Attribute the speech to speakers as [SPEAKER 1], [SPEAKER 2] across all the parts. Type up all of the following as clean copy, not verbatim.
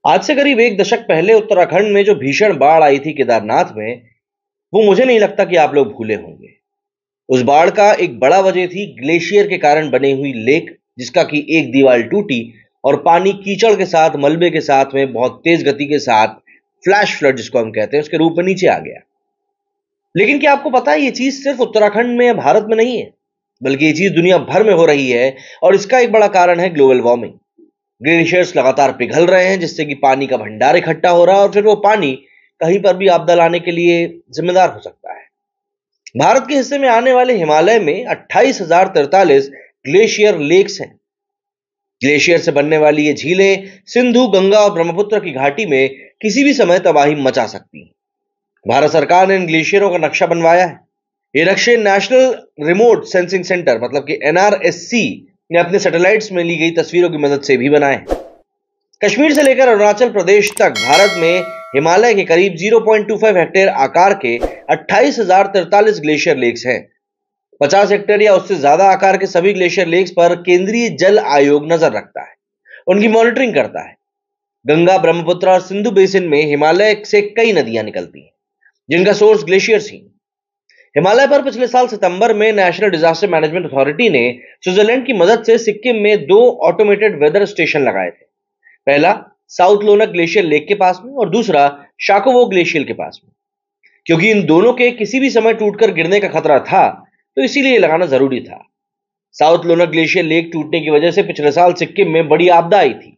[SPEAKER 1] आज से करीब एक दशक पहले उत्तराखंड में जो भीषण बाढ़ आई थी केदारनाथ में, वो मुझे नहीं लगता कि आप लोग भूले होंगे। उस बाढ़ का एक बड़ा वजह थी ग्लेशियर के कारण बनी हुई लेक, जिसका कि एक दीवार टूटी और पानी कीचड़ के साथ, मलबे के साथ में बहुत तेज गति के साथ फ्लैश फ्लड जिसको हम कहते हैं, उसके रूप में नीचे आ गया। लेकिन क्या आपको पता है ये चीज सिर्फ उत्तराखंड में या भारत में नहीं है, बल्कि ये चीज दुनिया भर में हो रही है। और इसका एक बड़ा कारण है ग्लोबल वार्मिंग। ग्लेशियर्स लगातार पिघल रहे हैं, जिससे कि पानी का भंडार इकट्ठा हो रहा है और फिर वो पानी कहीं पर भी आपदा लाने के लिए जिम्मेदार हो सकता है। भारत के हिस्से में आने वाले हिमालय में 28,043 ग्लेशियर लेक्स हैं। ग्लेशियर से बनने वाली ये झीलें सिंधु, गंगा और ब्रह्मपुत्र की घाटी में किसी भी समय तबाही मचा सकती हैं। भारत सरकार ने इन ग्लेशियरों का नक्शा बनवाया है। ये नक्शे नेशनल रिमोट सेंसिंग सेंटर मतलब कि एनआरएससी ने अपने सैटेलाइट्स में ली गई तस्वीरों की मदद से भी बनाए हैं। कश्मीर से लेकर अरुणाचल प्रदेश तक भारत में हिमालय के करीब 0.25 हेक्टेयर आकार के 28,043 ग्लेशियर लेक्स हैं। 50 हेक्टेयर या उससे ज्यादा आकार के सभी ग्लेशियर लेक्स पर केंद्रीय जल आयोग नजर रखता है, उनकी मॉनिटरिंग करता है। गंगा, ब्रह्मपुत्र और सिंधु बेसिन में हिमालय से कई नदियां निकलती हैं, जिनका सोर्स ग्लेशियर्स ही। हिमालय पर पिछले साल सितंबर में नेशनल डिजास्टर मैनेजमेंट अथॉरिटी ने स्विट्जरलैंड की मदद से सिक्किम में 2 ऑटोमेटेड वेदर स्टेशन लगाए थे। पहला साउथ लोनक ग्लेशियर लेक के पास में और दूसरा शाकोवो ग्लेशियर के पास में। क्योंकि इन दोनों के किसी भी समय टूटकर गिरने का खतरा था, तो इसीलिए लगाना जरूरी था। साउथ लोनक ग्लेशियर लेक टूटने की वजह से पिछले साल सिक्किम में बड़ी आपदा आई थी,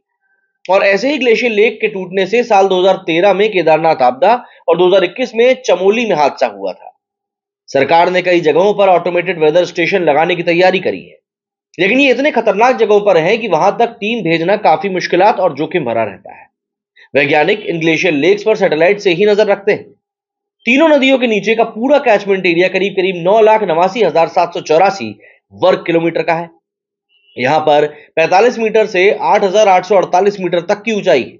[SPEAKER 1] और ऐसे ही ग्लेशियर लेक के टूटने से साल 2013 में केदारनाथ आपदा और 2021 में चमोली में हादसा हुआ था। सरकार ने कई जगहों पर ऑटोमेटेड वेदर स्टेशन लगाने की तैयारी करी है, लेकिन ये इतने खतरनाक जगहों पर हैं कि वहां तक टीम भेजना काफी मुश्किलात और जोखिम भरा रहता है। वैज्ञानिक इन ग्लेशियर लेक्स पर सैटेलाइट से ही नजर रखते हैं। तीनों नदियों के नीचे का पूरा कैचमेंट एरिया करीब करीब 9,89,784 वर्ग किलोमीटर का है। यहां पर 45 मीटर से 8,848 मीटर तक की ऊंचाई है।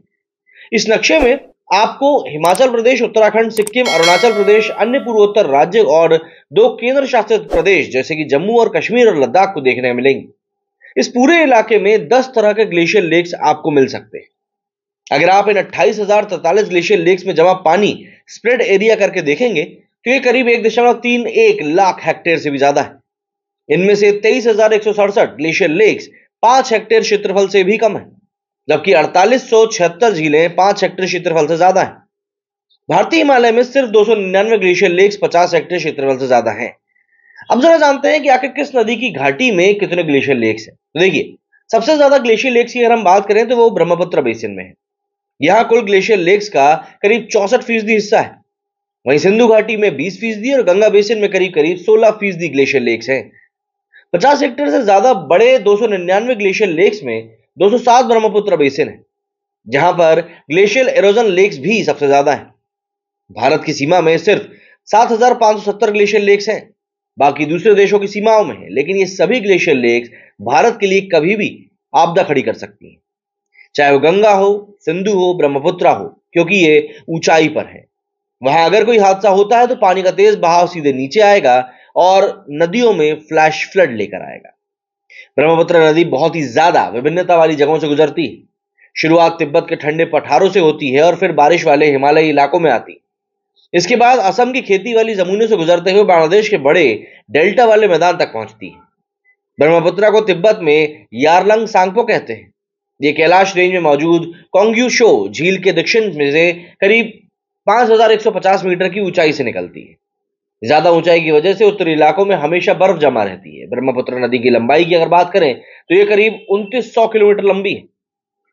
[SPEAKER 1] इस नक्शे में आपको हिमाचल प्रदेश, उत्तराखंड, सिक्किम, अरुणाचल प्रदेश, अन्य पूर्वोत्तर राज्य और 2 केंद्र शासित प्रदेश जैसे कि जम्मू और कश्मीर और लद्दाख को देखने मिलेंगे। इस पूरे इलाके में 10 तरह के ग्लेशियर लेक्स आपको मिल सकते हैं। अगर आप इन 28,043 ग्लेशियर लेक्स में जमा पानी स्प्रेड एरिया करके देखेंगे, तो ये करीब 1.31 लाख हेक्टेयर से भी ज्यादा है। इनमें से 23,167 ग्लेशियर लेक्स 5 हेक्टेयर क्षेत्रफल से भी कम है, जबकि 4876 झीलें 5 हेक्टेयर क्षेत्रफल से ज्यादा हैं। भारतीय हिमालय में सिर्फ 299 ग्लेशियर लेक्स 50 हेक्टेयर क्षेत्रफल से ज्यादा हैं। अब जरा जानते हैं कि आखिर किस नदी की घाटी में कितने ग्लेशियर लेक्स हैं। तो देखिए, सबसे ज्यादा ग्लेशियर लेक्स की अगर हम बात करें तो वो ब्रह्मपुत्र बेसिन में है। यहां कुल ग्लेशियर लेक्स का करीब 64% हिस्सा है। वहीं सिंधु घाटी में 20% और गंगा बेसिन में करीब करीब 16% ग्लेशियर लेक्स हैं। 50 हेक्टेयर से ज्यादा बड़े 299 ग्लेशियर लेक्स में 207 ब्रह्मपुत्र बेसिन है, जहां पर ग्लेशियल एरोजन लेक्स भी सबसे ज्यादा है। भारत की सीमा में सिर्फ 7,570 ग्लेशियर लेक्स हैं, बाकी दूसरे देशों की सीमाओं में है। लेकिन ये सभी ग्लेशियर लेक्स भारत के लिए कभी भी आपदा खड़ी कर सकती हैं, चाहे वो गंगा हो, सिंधु हो, ब्रह्मपुत्र हो, क्योंकि ये ऊंचाई पर है। वहां अगर कोई हादसा होता है तो पानी का तेज बहाव सीधे नीचे आएगा और नदियों में फ्लैश फ्लड लेकर आएगा। ब्रह्मपुत्र नदी बहुत ही ज्यादा विभिन्नता वाली जगहों से गुजरती है। शुरुआत तिब्बत के ठंडे पठारों से होती है और फिर बारिश वाले हिमालयी इलाकों में आती है। इसके बाद असम की खेती वाली जमीनों से गुजरते हुए बांग्लादेश के बड़े डेल्टा वाले मैदान तक पहुंचती है। ब्रह्मपुत्र को तिब्बत में यारलंग सांगपो कहते हैं। ये कैलाश रेंज में मौजूद कोंग्यू शो झील के दक्षिण में से करीब 5,150 मीटर की ऊंचाई से निकलती है। ज्यादा ऊंचाई की वजह से उत्तरी इलाकों में हमेशा बर्फ जमा रहती है। ब्रह्मपुत्र नदी की लंबाई की अगर बात करें तो यह करीब 2900 किलोमीटर लंबी है,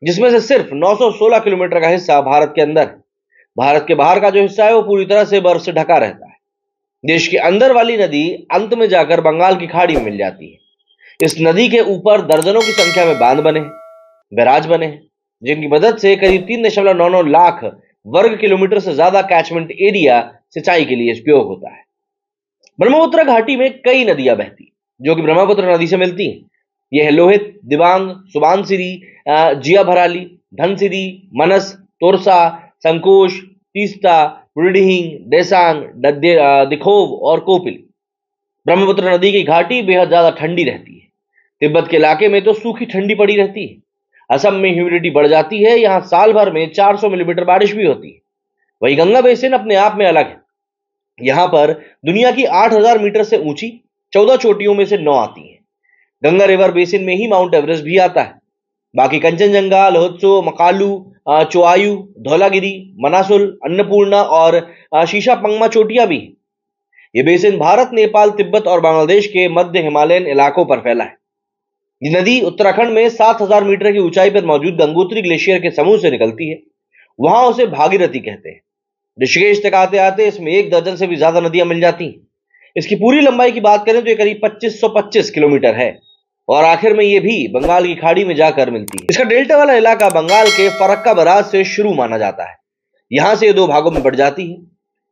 [SPEAKER 1] जिसमें से सिर्फ 916 किलोमीटर का हिस्सा भारत के अंदर है। भारत के बाहर का जो हिस्सा है वो पूरी तरह से बर्फ से ढका रहता है। देश के अंदर वाली नदी अंत में जाकर बंगाल की खाड़ी में मिल जाती है। इस नदी के ऊपर दर्जनों की संख्या में बांध बने हैं, बैराज बने हैं, जिनकी मदद से करीब 3.99 लाख वर्ग किलोमीटर से ज्यादा कैचमेंट एरिया सिंचाई के लिए उपयोग होता है। ब्रह्मपुत्र घाटी में कई नदियां बहती जो कि ब्रह्मपुत्र नदी से मिलती हैं। यह है लोहित, दिबांग, सुबानसिरी, जिया भराली, धनसिरी, मनस, तोरसा, संकोश, तीस्ता, बुढ़ीहिंग, देसांग, दिखोव और कोपिल। ब्रह्मपुत्र नदी की घाटी बेहद ज्यादा ठंडी रहती है। तिब्बत के इलाके में तो सूखी ठंडी पड़ी रहती है असम में ह्यूमिडिटी बढ़ जाती है, यहां साल भर में 400 मिलीमीटर बारिश भी होती है। वही गंगा बेसिन अपने आप में अलग है। यहां पर दुनिया की 8000 मीटर से ऊंची 14 चोटियों में से 9 आती हैं। गंगा रिवर बेसिन में ही माउंट एवरेस्ट भी आता है। बाकी कंचनजंगा, लोहत्सो, मकालू, चोआयू, धौलागिरी, मनासुल, अन्नपूर्णा और शीशापंगमा चोटियां भी हैं। ये बेसिन भारत, नेपाल, तिब्बत और बांग्लादेश के मध्य हिमालयन इलाकों पर फैला है। ये नदी उत्तराखंड में 7000 मीटर की ऊंचाई पर मौजूद गंगोत्री ग्लेशियर के समूह से निकलती है। वहां उसे भागीरथी कहते हैं। ऋषिकेश तक आते आते इसमें 1 दर्जन से भी ज्यादा नदियां मिल जाती हैं। इसकी पूरी लंबाई की बात करें तो ये करीब 2525 किलोमीटर है और आखिर में ये भी बंगाल की खाड़ी में जाकर मिलती है। इसका डेल्टा वाला इलाका बंगाल के फरक्का बराज से शुरू माना जाता है। यहां से ये 2 भागों में बढ़ जाती है।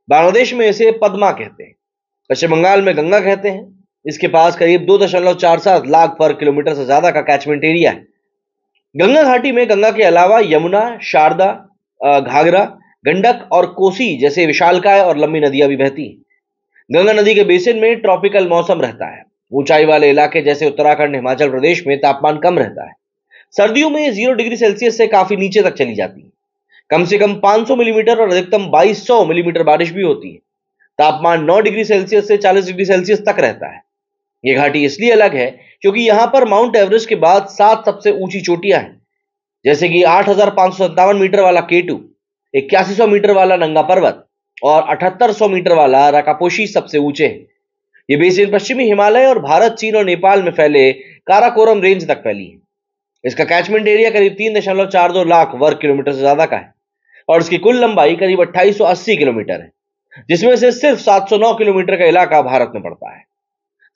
[SPEAKER 1] बांग्लादेश में इसे पद्मा कहते हैं, पश्चिम बंगाल में गंगा कहते हैं। इसके पास करीब 2.47 लाख वर्ग किलोमीटर से ज्यादा का कैचमेंट एरिया है। गंगा घाटी में गंगा के अलावा यमुना, शारदा, घाघरा, गंडक और कोसी जैसे विशालकाय और लंबी नदियां भी बहती हैं। गंगा नदी के बेसिन में ट्रॉपिकल मौसम रहता है। ऊंचाई वाले इलाके जैसे उत्तराखंड, हिमाचल प्रदेश में तापमान कम रहता है। सर्दियों में 0 डिग्री सेल्सियस से काफी नीचे तक चली जाती है। कम से कम 500 मिलीमीटर और अधिकतम 2200 मिलीमीटर बारिश भी होती है। तापमान 9 डिग्री सेल्सियस से 40 डिग्री सेल्सियस तक रहता है। यह घाटी इसलिए अलग है क्योंकि यहां पर माउंट एवरेस्ट के बाद 7 सबसे ऊंची चोटियां हैं, जैसे कि 8557 मीटर वाला केटू, 8100 मीटर वाला नंगा पर्वत और 7800 मीटर वाला राकापोशी सबसे ऊंचे हैं। ये बेसिन पश्चिमी हिमालय और भारत, चीन और नेपाल में फैले काराकोरम रेंज तक फैली है। इसका कैचमेंट एरिया करीब 3.42 लाख वर्ग किलोमीटर से ज्यादा का है और इसकी कुल लंबाई करीब 2880 किलोमीटर है, जिसमें से सिर्फ 709 किलोमीटर का इलाका भारत में पड़ता है।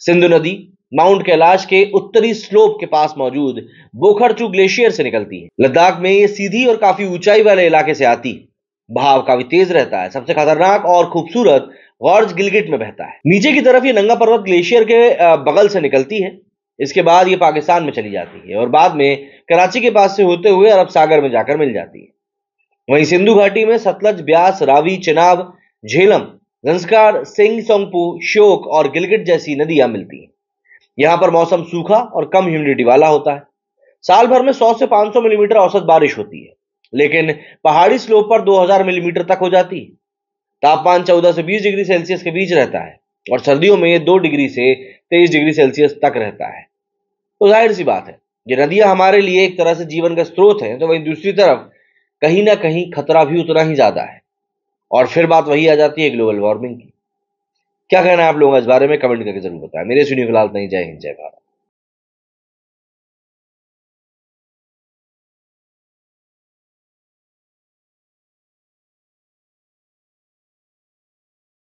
[SPEAKER 1] सिंधु नदी माउंट कैलाश के उत्तरी स्लोप के पास मौजूद बोखरचू ग्लेशियर से निकलती है। लद्दाख में ये सीधी और काफी ऊंचाई वाले इलाके से आती है। बहाव काफी तेज रहता है। सबसे खतरनाक और खूबसूरत गॉर्ज गिलगिट में बहता है। नीचे की तरफ ये नंगा पर्वत ग्लेशियर के बगल से निकलती है। इसके बाद ये पाकिस्तान में चली जाती है और बाद में कराची के पास से होते हुए अरब सागर में जाकर मिल जाती है। वहीं सिंधु घाटी में सतलज, ब्यास, रावी, चिनाब, झेलम, जंस्कार, सिंह, सोंगपू, श्योक और गिलगिट जैसी नदियां मिलती हैं। यहां पर मौसम सूखा और कम ह्यूमिडिटी वाला होता है। साल भर में 100 से 500 मिलीमीटर औसत बारिश होती है, लेकिन पहाड़ी स्लोप पर 2000 मिलीमीटर तक हो जाती है। तापमान 14 से 20 डिग्री सेल्सियस के बीच रहता है और सर्दियों में 2 डिग्री से 23 डिग्री सेल्सियस तक रहता है। तो जाहिर सी बात है, ये नदियां हमारे लिए एक तरह से जीवन का स्रोत है, तो वहीं दूसरी तरफ कहीं ना कहीं खतरा भी उतना ही ज्यादा है। और फिर बात वही आ जाती है ग्लोबल वार्मिंग की। क्या कहना है आप लोगों का इस बारे में? कमेंट करके जरूर बताएं। मेरे सुनिए फिलहाल नहीं। जय हिंद, जय भारत।